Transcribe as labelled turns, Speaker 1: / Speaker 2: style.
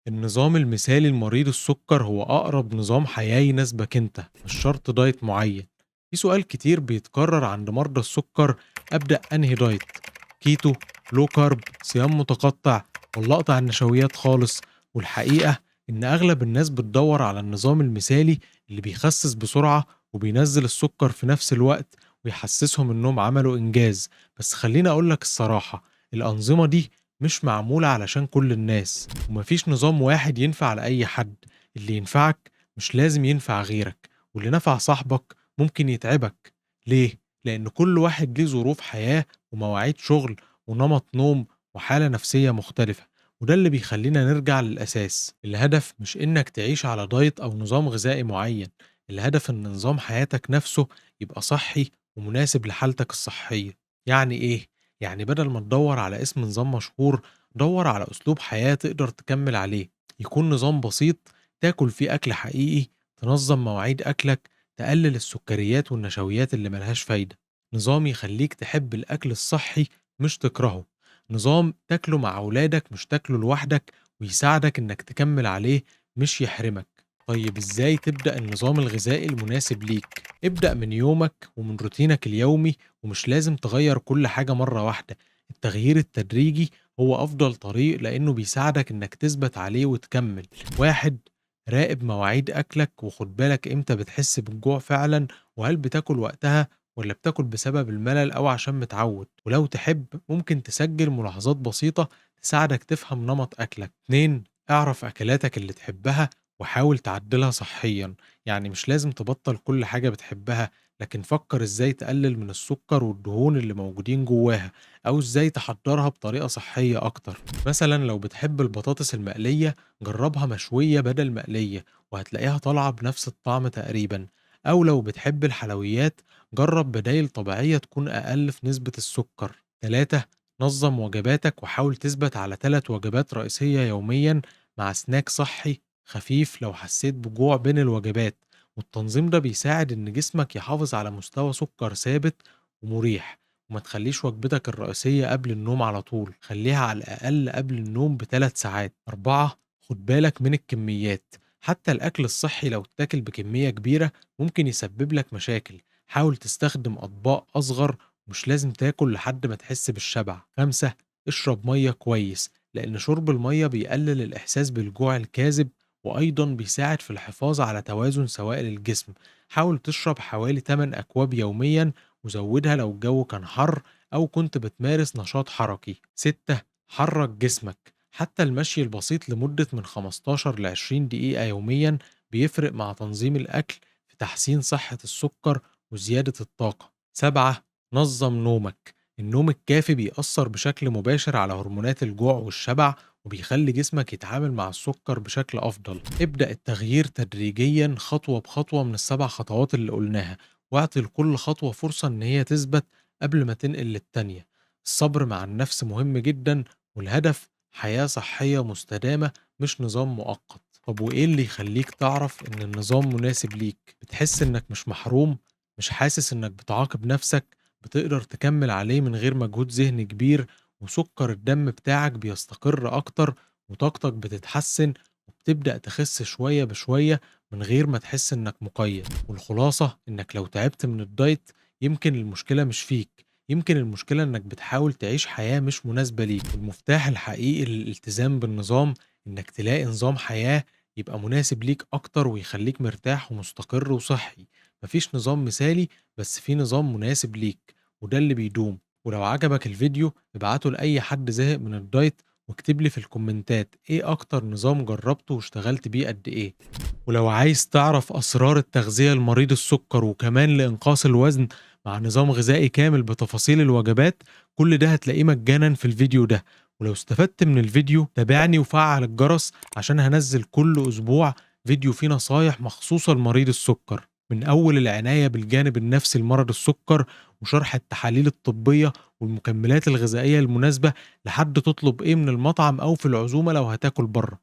Speaker 1: النظام المثالي لمريض السكر هو أقرب نظام حياة يناسبك أنت، مش شرط دايت معين. في سؤال كتير بيتكرر عند مرضى السكر: أبدأ أنهي دايت؟ كيتو، لو كارب، صيام متقطع، ولا أقطع النشويات خالص؟ والحقيقة إن أغلب الناس بتدور على النظام المثالي اللي بيخسس بسرعة وبينزل السكر في نفس الوقت ويحسسهم إنهم عملوا إنجاز. بس خليني أقولك الصراحة، الأنظمة دي مش معمولة علشان كل الناس، ومفيش نظام واحد ينفع لأي حد. اللي ينفعك مش لازم ينفع غيرك، واللي نفع صاحبك ممكن يتعبك. ليه؟ لأن كل واحد ليه ظروف حياة ومواعيد شغل ونمط نوم وحالة نفسية مختلفة. وده اللي بيخلينا نرجع للأساس: الهدف مش إنك تعيش على دايت أو نظام غذائي معين، الهدف إن نظام حياتك نفسه يبقى صحي ومناسب لحالتك الصحية. يعني إيه؟ يعني بدل ما تدور على اسم نظام مشهور، دور على أسلوب حياة تقدر تكمل عليه. يكون نظام بسيط تاكل فيه أكل حقيقي، تنظم مواعيد أكلك، تقلل السكريات والنشويات اللي ملهاش فايدة. نظام يخليك تحب الأكل الصحي مش تكرهه. نظام تاكله مع أولادك مش تاكله لوحدك، ويساعدك إنك تكمل عليه مش يحرمك. طيب إزاي تبدأ النظام الغذائي المناسب ليك؟ ابدأ من يومك ومن روتينك اليومي، ومش لازم تغير كل حاجة مرة واحدة. التغيير التدريجي هو أفضل طريق، لأنه بيساعدك إنك تثبت عليه وتكمل. واحد، راقب مواعيد أكلك وخد بالك إمتى بتحس بالجوع فعلا، وهل بتاكل وقتها ولا بتاكل بسبب الملل أو عشان متعود. ولو تحب ممكن تسجل ملاحظات بسيطة تساعدك تفهم نمط أكلك. 2، اعرف أكلاتك اللي تحبها وحاول تعدلها صحيا. يعني مش لازم تبطل كل حاجة بتحبها، لكن فكر إزاي تقلل من السكر والدهون اللي موجودين جواها، أو إزاي تحضّرها بطريقة صحّية أكتر. مثلًا لو بتحب البطاطس المقلية، جرّبها مشوية بدل مقلية، وهتلاقيها طالعة بنفس الطعم تقريبًا. أو لو بتحب الحلويات، جرّب بدايل طبيعية تكون أقل في نسبة السكر. 3، نظّم وجباتك وحاول تثبت على 3 وجبات رئيسية يوميًا، مع سناك صحّي خفيف لو حسيت بجوع بين الوجبات. والتنظيم ده بيساعد إن جسمك يحافظ على مستوى سكر ثابت ومريح. وما تخلّيش وجبتك الرئيسية قبل النوم على طول، خلّيها على الأقل قبل النوم ب3 ساعات. 4، خُد بالك من الكميات، حتى الأكل الصحّي لو اتاكل بكمية كبيرة ممكن يسبب لك مشاكل. حاول تستخدم أطباق أصغر، ومش لازم تاكل لحد ما تحس بالشبع. 5، اشرب مَيّة كويس، لإن شرب المَيّة بيقلل الإحساس بالجوع الكاذب، وأيضًا بيساعد في الحفاظ على توازن سوائل الجسم. حاول تشرب حوالي 8 أكواب يوميًا، وزودها لو الجو كان حر أو كنت بتمارس نشاط حركي. 6، حرك جسمك، حتى المشي البسيط لمدة من 15 ل 20 دقيقة يوميا بيفرق مع تنظيم الأكل في تحسين صحة السكر وزيادة الطاقة. 7، نظم نومك، النوم الكافي بيأثر بشكل مباشر على هرمونات الجوع والشبع، وبيخلي جسمك يتعامل مع السكر بشكل أفضل. ابدأ التغيير تدريجيا خطوة بخطوة من ال7 خطوات اللي قلناها، واعطي لكل خطوة فرصة إن هي تثبت قبل ما تنقل للتانية. الصبر مع النفس مهم جدا، والهدف حياة صحية مستدامة مش نظام مؤقت. طب وإيه اللي يخليك تعرف إن النظام مناسب ليك؟ بتحس إنك مش محروم؟ مش حاسس إنك بتعاقب نفسك؟ بتقدر تكمل عليه من غير مجهود ذهني كبير؟ وسكر الدم بتاعك بيستقر أكتر، وطاقتك بتتحسن، وبتبدأ تخس شوية بشوية من غير ما تحس إنك مقيد. والخلاصة إنك لو تعبت من الدايت، يمكن المشكلة مش فيك، يمكن المشكلة إنك بتحاول تعيش حياة مش مناسبة ليك. المفتاح الحقيقي للالتزام بالنظام إنك تلاقي نظام حياة يبقى مناسب ليك أكتر ويخليك مرتاح ومستقر وصحي. مفيش نظام مثالي، بس في نظام مناسب ليك، وده اللي بيدوم. ولو عجبك الفيديو ابعته لأي حد زهق من الدايت، واكتب لي في الكومنتات إيه أكتر نظام جربته واشتغلت بيه قد إيه. ولو عايز تعرف أسرار التغذية لمريض السكر وكمان لإنقاص الوزن مع نظام غذائي كامل بتفاصيل الوجبات، كل ده هتلاقيه مجانا في الفيديو ده. ولو استفدت من الفيديو تابعني وفعل الجرس، عشان هنزل كل أسبوع فيديو فيه نصايح مخصوصة لمريض السكر، من أول العناية بالجانب النفسي لمرض السكر، وشرح التحاليل الطبية والمكملات الغذائية المناسبة، لحد تطلب إيه من المطعم أو في العزومة لو هتاكل بره.